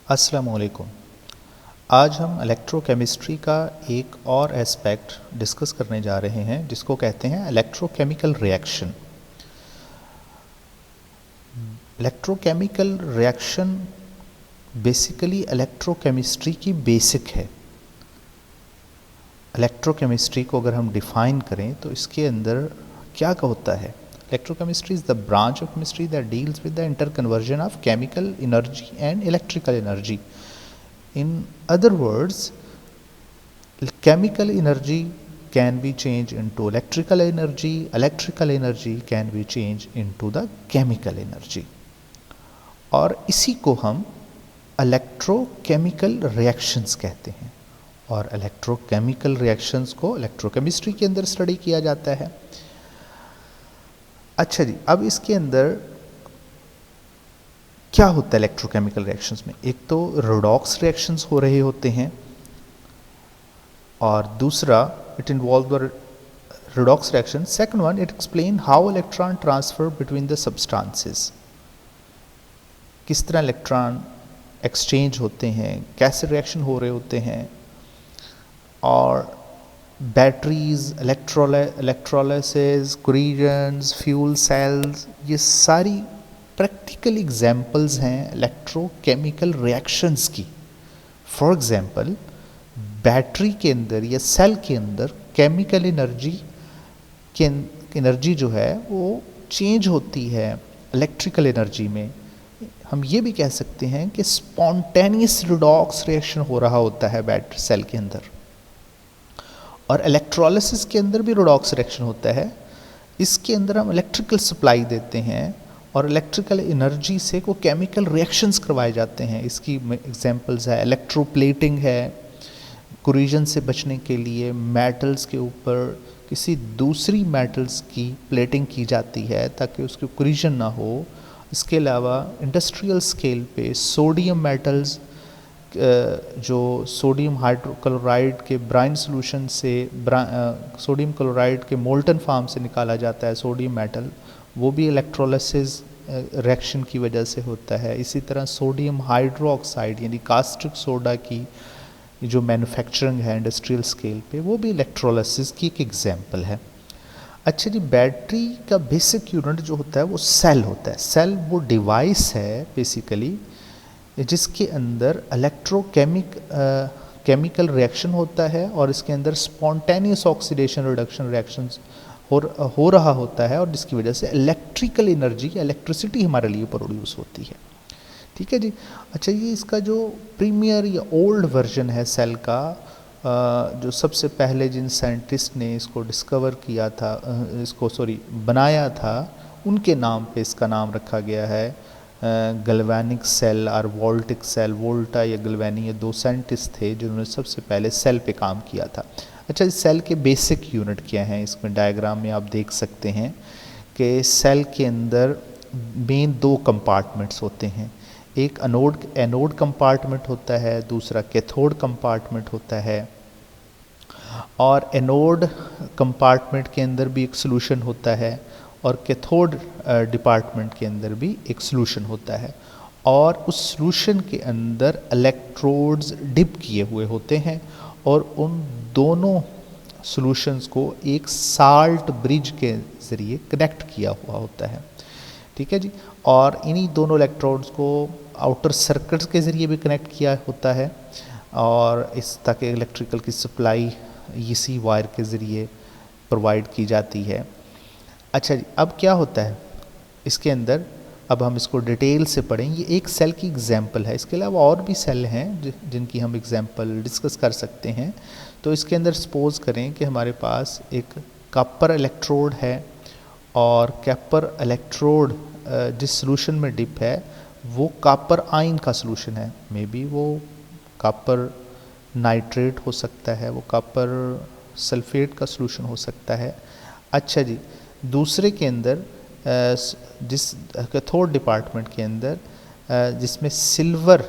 अस्सलामुअलैकुम। आज हम इलेक्ट्रोकेमिस्ट्री का एक और एस्पेक्ट डिस्कस करने जा रहे हैं जिसको कहते हैं electrochemical reaction. Electrochemical reaction basically electrochemistry की बेसिक है। इलेक्ट्रोकेमिस्ट्री को अगर हम डिफाइन करें तो इसके अंदर क्या होता है? Electrochemistry is the branch of chemistry that deals with the interconversion of chemical energy and electrical energy. In other words, chemical energy can be changed into electrical energy can be changed into the chemical energy, और इसी को हम electrochemical reactions कहते हैं। और electrochemical reactions को electrochemistry के अंदर स्टडी किया जाता है। अच्छा जी, अब इसके अंदर क्या होता है इलेक्ट्रोकेमिकल रिएक्शंस में? एक तो रेडॉक्स रिएक्शंस हो रहे होते हैं और दूसरा it involve the redox reaction. Second one, it explain how electron transfer between the substances. किस तरह इलेक्ट्रॉन एक्सचेंज होते हैं, कैसे रिएक्शन हो रहे होते हैं। और batteries, electrolysis, collisions, fuel cells, ये सारी प्रैक्टिकल एग्जाम्पल्स हैं इलेक्ट्रोकेमिकल रिएक्शंस की। फॉर एग्जांपल, बैटरी के अंदर या सेल के अंदर केमिकल एनर्जी जो है वो चेंज होती है इलेक्ट्रिकल एनर्जी में। हम ये भी कह सकते हैं कि स्पॉन्टेनियस रिडॉक्स रिएक्शन हो रहा होता है बैटरी सेल के अंदर। और इलेक्ट्रोलिसिस के अंदर भी रिडॉक्स रिएक्शन होता है। इसके अंदर हम इलेक्ट्रिकल सप्लाई देते हैं और इलेक्ट्रिकल एनर्जी से को केमिकल रिएक्शंस करवाए जाते हैं। इसकी एग्जांपल्स है इलेक्ट्रोप्लेटिंग है, कोरिजन से बचने के लिए मेटल्स के ऊपर किसी दूसरी मेटल्स की प्लेटिंग की जाती है ताकि उसकी कोरिजन ना हो। इसके अलावा इंडस्ट्रियल स्केल पे सोडियम मेटल्स, जो सोडियम हाइड्रोक्लोराइड के ब्राइन सोल्यूशन से सोडियम क्लोराइड के मोल्टन फॉर्म से निकाला जाता है सोडियम मेटल, वो भी इलेक्ट्रोलिसिस रिएक्शन की वजह से होता है। इसी तरह सोडियम हाइड्रोक्साइड यानी कास्टिक सोडा की जो मैन्युफैक्चरिंग है इंडस्ट्रियल स्केल पे, वो भी इलेक्ट्रोलिसिस की एक एग्जांपल है। अच्छा जी, बैटरी का बेसिक यूनिट जो होता है वो सेल होता है। सेल वो डिवाइस है बेसिकली जिसके अंदर केमिकल रिएक्शन होता है और इसके अंदर स्पॉन्टेनियस ऑक्सीडेशन रिडक्शन रिएक्शंस हो रहा होता है और जिसकी वजह से इलेक्ट्रिकल एनर्जी या इलेक्ट्रिसिटी हमारे लिए प्रोड्यूस होती है। ठीक है जी। अच्छा, ये इसका जो प्रीमियर या ओल्ड वर्जन है सेल का, जो सबसे पहले जिन साइंटिस्ट ने इसको डिस्कवर किया था, बनाया था, उनके नाम पे इसका नाम रखा गया है गैल्वेनिक सेल और वोल्टिक सेल। वोल्टा या गैल्वेनी, ये दो साइंटिस्ट थे जिन्होंने सबसे पहले सेल पे काम किया था। अच्छा, इस सेल के बेसिक यूनिट क्या हैं? इसमें डायग्राम में आप देख सकते हैं कि सेल के अंदर मेन दो कंपार्टमेंट्स होते हैं। एक एनोड कंपार्टमेंट होता है, दूसरा कैथोड कंपार्टमेंट होता है। और एनोड कंपार्टमेंट के अंदर भी एक सॉल्यूशन होता है और कैथोड डिपार्टमेंट के अंदर भी एक सॉल्यूशन होता है। और उस सॉल्यूशन के अंदर इलेक्ट्रोड्स डिप किए हुए होते हैं और उन दोनों सॉल्यूशंस को एक साल्ट ब्रिज के ज़रिए कनेक्ट किया हुआ होता है। ठीक है जी। और इन्हीं दोनों इलेक्ट्रोड्स को आउटर सर्किट्स के ज़रिए भी कनेक्ट किया होता है और इस ताकि इलेक्ट्रिकल की सप्लाई इसी वायर के ज़रिए प्रोवाइड की जाती है। अच्छा जी, अब क्या होता है इसके अंदर? अब हम इसको डिटेल से पढ़ें। ये एक सेल की एग्जांपल है, इसके अलावा और भी सेल हैं जिनकी हम एग्जांपल डिस्कस कर सकते हैं। तो इसके अंदर सपोज करें कि हमारे पास एक कॉपर इलेक्ट्रोड है और कॉपर इलेक्ट्रोड जिस सॉल्यूशन में डिप है वो कॉपर आयन का सॉल्यूशन है। मे बी वो कॉपर नाइट्रेट हो सकता है, वो कॉपर सल्फेट का सॉल्यूशन हो सकता है। अच्छा जी, दूसरे के अंदर जिस कैथोड डिपार्टमेंट के अंदर जिसमें सिल्वर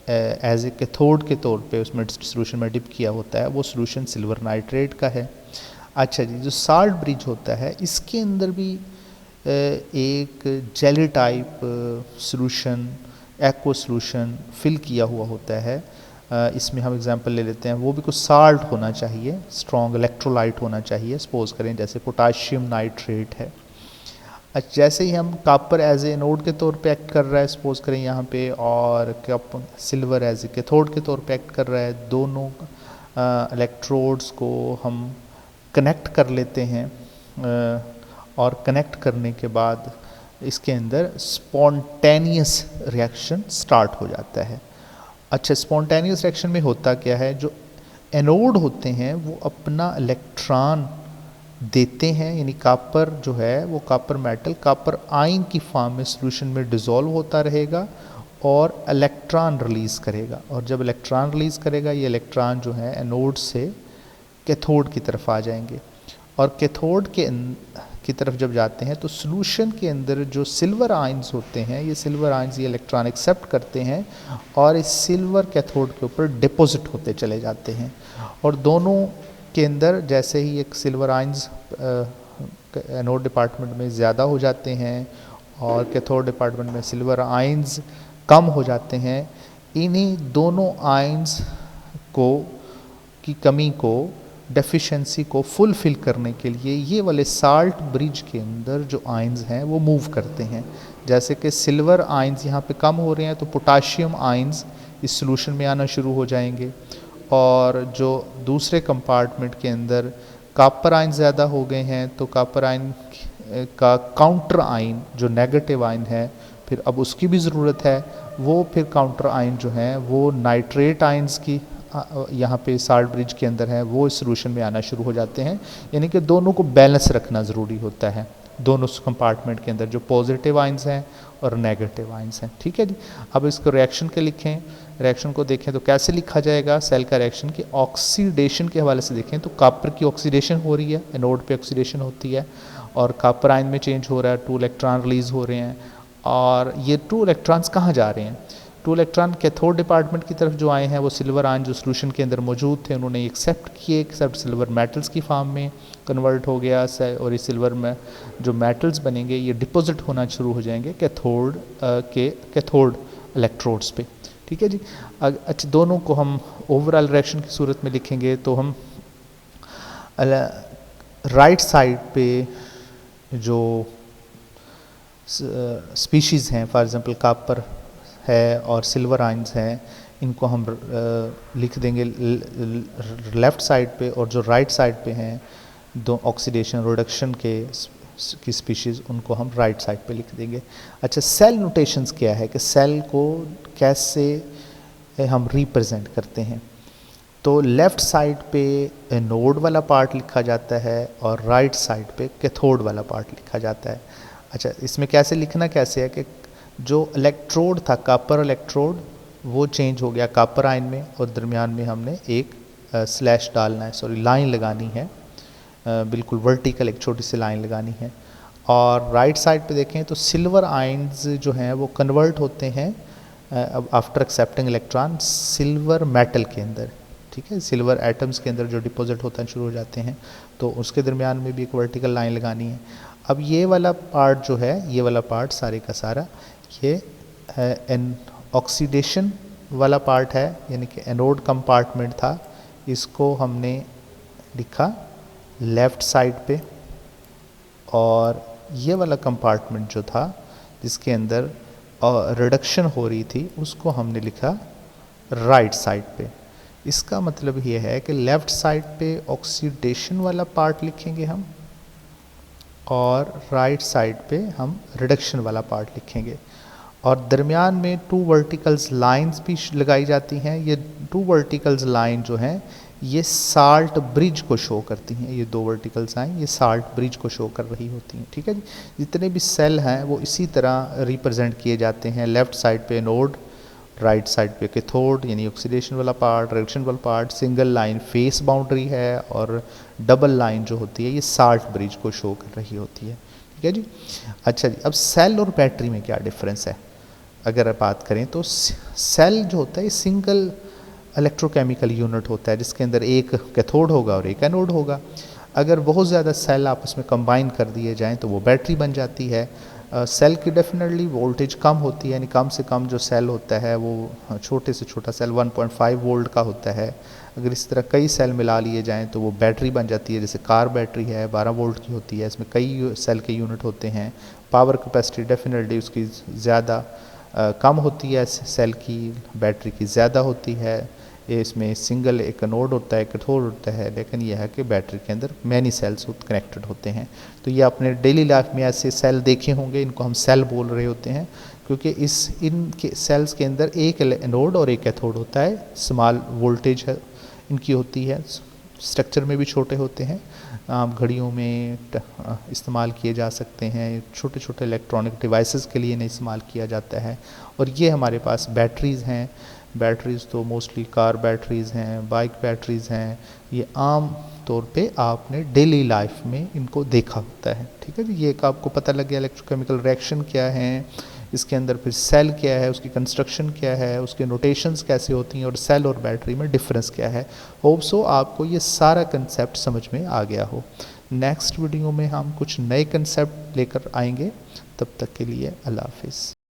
एज ए कैथोड के तौर पे उसमें सॉल्यूशन में डिप किया होता है, वो सॉल्यूशन सिल्वर नाइट्रेट का है। अच्छा जी, जो साल्ट ब्रिज होता है इसके अंदर भी एक jelly type solution aqua solution fill किया हुआ होता है। इसमें हम एग्जांपल ले लेते हैं, वो भी कुछ साल्ट होना चाहिए, स्ट्रॉन्ग इलेक्ट्रोलाइट होना चाहिए, सपोज करें जैसे पोटाशियम नाइट्रेट है। अच्छा, जैसे ही हम कॉपर एज ए एनोड के तौर पे एक्ट कर रहा है, सपोज करें यहाँ पे, और सिल्वर एज ए कैथोड के तौर पे एक्ट कर रहा है, दोनों इलेक्ट्रोड्स को हम कनेक्ट कर लेते हैं, और कनेक्ट करने के बाद इसके अंदर स्पॉन्टेनियस रिएक्शन स्टार्ट हो जाता है। अच्छा, स्पॉन्टेनियस रिएक्शन में होता क्या है, जो एनोड होते हैं वो अपना इलेक्ट्रॉन देते हैं, यानी कॉपर जो है वो कॉपर मेटल कॉपर आयन की फॉर्म में सॉल्यूशन में डिसॉल्व होता रहेगा और इलेक्ट्रॉन रिलीज़ करेगा, और जब इलेक्ट्रॉन रिलीज़ करेगा ये इलेक्ट्रॉन जो है एनोड से कैथोड की तरफ आ जाएंगे, और कैथोड की तरफ जब जाते हैं तो सॉल्यूशन के अंदर जो सिल्वर आयंस होते हैं, ये सिल्वर आयंस ये इलेक्ट्रॉन एक्सेप्ट करते हैं और इस सिल्वर कैथोड के ऊपर डिपॉजिट होते चले जाते हैं, और दोनों के अंदर जैसे ही एक सिल्वर आयंस एनोड डिपार्टमेंट में ज़्यादा हो जाते हैं और कैथोड डिपार्टमेंट में सिल्वर आयंस कम हो जाते हैं, इन्हीं दोनों आयंस की कमी को, डेफिशिएंसी को फुलफिल करने के लिए ये वाले साल्ट ब्रिज के अंदर जो आयंस हैं वो मूव करते हैं। जैसे कि सिल्वर आयंस यहाँ पे कम हो रहे हैं तो पोटाशियम आयंस इस सॉल्यूशन में आना शुरू हो जाएंगे, और जो दूसरे कंपार्टमेंट के अंदर कॉपर आयन ज़्यादा हो गए हैं तो कॉपर आयन का काउंटर आयन जो नेगेटिव आयन है, फिर अब उसकी भी ज़रूरत है, वो फिर काउंटर आयन जो हैं वो नाइट्रेट आयंस की यहाँ पे साल्ट ब्रिज के अंदर है, वो इस सॉल्यूशन में आना शुरू हो जाते हैं। यानी कि दोनों को बैलेंस रखना ज़रूरी होता है, दोनों कंपार्टमेंट के अंदर जो पॉजिटिव आयंस हैं और नेगेटिव आयंस हैं। ठीक है जी। अब इसको रिएक्शन के लिखें, रिएक्शन को देखें तो कैसे लिखा जाएगा, सेल का रिएक्शन की ऑक्सीडेशन के हवाले से देखें तो कॉपर की ऑक्सीडेशन हो रही है, एनोड पे ऑक्सीडेशन होती है और कॉपर आयन में चेंज हो रहा है, 2 इलेक्ट्रॉन रिलीज़ हो रहे हैं, और ये 2 इलेक्ट्रॉन्स कहाँ जा रहे हैं, 2 इलेक्ट्रॉन कैथोड डिपार्टमेंट की तरफ जो आए हैं वो सिल्वर आयन जो सॉल्यूशन के अंदर मौजूद थे उन्होंने एक्सेप्ट किए, एक्सेप्ट सिल्वर मेटल्स की फॉर्म में कन्वर्ट हो गया, और इस सिल्वर में जो मेटल्स बनेंगे ये डिपॉजिट होना शुरू हो जाएंगे कैथोड इलेक्ट्रोड्स पे। ठीक है जी। अच्छा, दोनों को हम ओवरऑल रिएक्शन की सूरत में लिखेंगे तो हम राइट साइड पे जो स्पीशीज़ हैं, फॉर एग्जांपल कॉपर है और सिल्वर आयंस हैं, इनको हम लिख देंगे लेफ़्ट साइड पे, और जो राइट साइड पे हैं दो ऑक्सीडेशन रिडक्शन की स्पीशीज़ उनको हम राइट साइड पे लिख देंगे। अच्छा, सेल नोटेशंस क्या है कि सेल को कैसे हम रिप्रेजेंट करते हैं, तो लेफ़्ट साइड पे एनोड वाला पार्ट लिखा जाता है और राइट साइड पे कैथोड वाला पार्ट लिखा जाता है। अच्छा, इसमें कैसे लिखना कैसे है कि जो इलेक्ट्रोड था कॉपर इलेक्ट्रोड वो चेंज हो गया कॉपर आयन में, और दरमियान में हमने एक स्लैश डालना है, सॉरी लाइन लगानी है, बिल्कुल वर्टिकल एक छोटी सी लाइन लगानी है। और राइट साइड पे देखें तो सिल्वर आयंस जो हैं वो कन्वर्ट होते हैं after accepting electron silver metal के अंदर। ठीक है, सिल्वर एटम्स के अंदर जो डिपॉजिट होता शुरू हो जाते हैं, तो उसके दरमियान में भी एक वर्टिकल लाइन लगानी है। अब ये वाला पार्ट जो है, ये वाला पार्ट सारे का सारा ये एन ऑक्सीडेशन वाला पार्ट है, यानी कि एनोड कंपार्टमेंट था, इसको हमने लिखा लेफ़्ट साइड पे, और ये वाला कंपार्टमेंट जो था जिसके अंदर रिडक्शन हो रही थी उसको हमने लिखा राइट साइड पे। इसका मतलब ये है कि लेफ़्ट साइड पे ऑक्सीडेशन वाला पार्ट लिखेंगे हम, और राइट साइड पे हम रिडक्शन वाला पार्ट लिखेंगे, और दरमियान में 2 वर्टिकल्स लाइंस भी लगाई जाती हैं। ये 2 वर्टिकल्स लाइन जो हैं ये साल्ट ब्रिज को शो करती हैं, ये 2 वर्टिकल्स लाइन ये साल्ट ब्रिज को शो कर रही होती हैं। ठीक है जी। जितने भी सेल हैं वो इसी तरह रिप्रेजेंट किए जाते हैं, लेफ़्ट साइड पे एनोड, राइट साइड पे कैथोड यानी ऑक्सीडेशन वाला पार्ट, रिडक्शन वाला part, single line face boundary है, और डबल लाइन जो होती है ये साल्ट ब्रिज को शो कर रही होती है। ठीक है जी। अच्छा जी, अब सेल और बैटरी में क्या डिफरेंस है अगर बात करें तो सेल जो होता है सिंगल इलेक्ट्रोकेमिकल यूनिट होता है जिसके अंदर एक कैथोड होगा और एक एनोड होगा। अगर बहुत ज़्यादा सेल आपस में कंबाइन कर दिए जाएं तो वो बैटरी बन जाती है। सेल की डेफिनेटली वोल्टेज कम होती है, यानी कम से कम जो सेल होता है वो छोटे से छोटा सेल 1.5 वोल्ट का होता है। अगर इस तरह कई सेल मिला लिए जाएं तो वो बैटरी बन जाती है। जैसे कार बैटरी है 12 वोल्ट की होती है, इसमें कई सेल के यूनिट होते हैं। पावर कैपेसिटी डेफिनेटली उसकी ज़्यादा कम होती है, सेल की बैटरी की ज़्यादा होती है। इसमें सिंगल एक एनोड होता है, कैथोड होता है, लेकिन यह है कि बैटरी के अंदर मैनी सेल्स कनेक्टेड होते हैं। तो ये आपने डेली लाइफ में ऐसे सेल देखे होंगे, इनको हम सेल बोल रहे होते हैं क्योंकि इनके सेल्स के अंदर एक एनोड और एक कैथोड होता है। स्मॉल वोल्टेज है इनकी होती है, स्ट्रक्चर में भी छोटे होते हैं। घड़ियों में इस्तेमाल किए जा सकते हैं, छोटे छोटे इलेक्ट्रॉनिक डिवाइसेस के लिए इन्हें इस्तेमाल किया जाता है। और ये हमारे पास बैटरीज़ हैं। बैटरीज़ तो मोस्टली कार बैटरीज़ हैं, बाइक बैटरीज़ हैं। ये आम तौर पे आपने डेली लाइफ में इनको देखा होता है। ठीक है जी, ये एक आपको पता लग गया इलेक्ट्रोकेमिकल रिएक्शन क्या है, इसके अंदर फिर सेल क्या है, उसकी कंस्ट्रक्शन क्या है, उसके नोटेशंस कैसे होती हैं और सेल और बैटरी में डिफरेंस क्या है। होप सो आपको ये सारा कंसेप्ट समझ में आ गया हो। नेक्स्ट वीडियो में हम कुछ नए कंसेप्ट लेकर आएंगे। तब तक के लिए अल्लाह हाफिज़।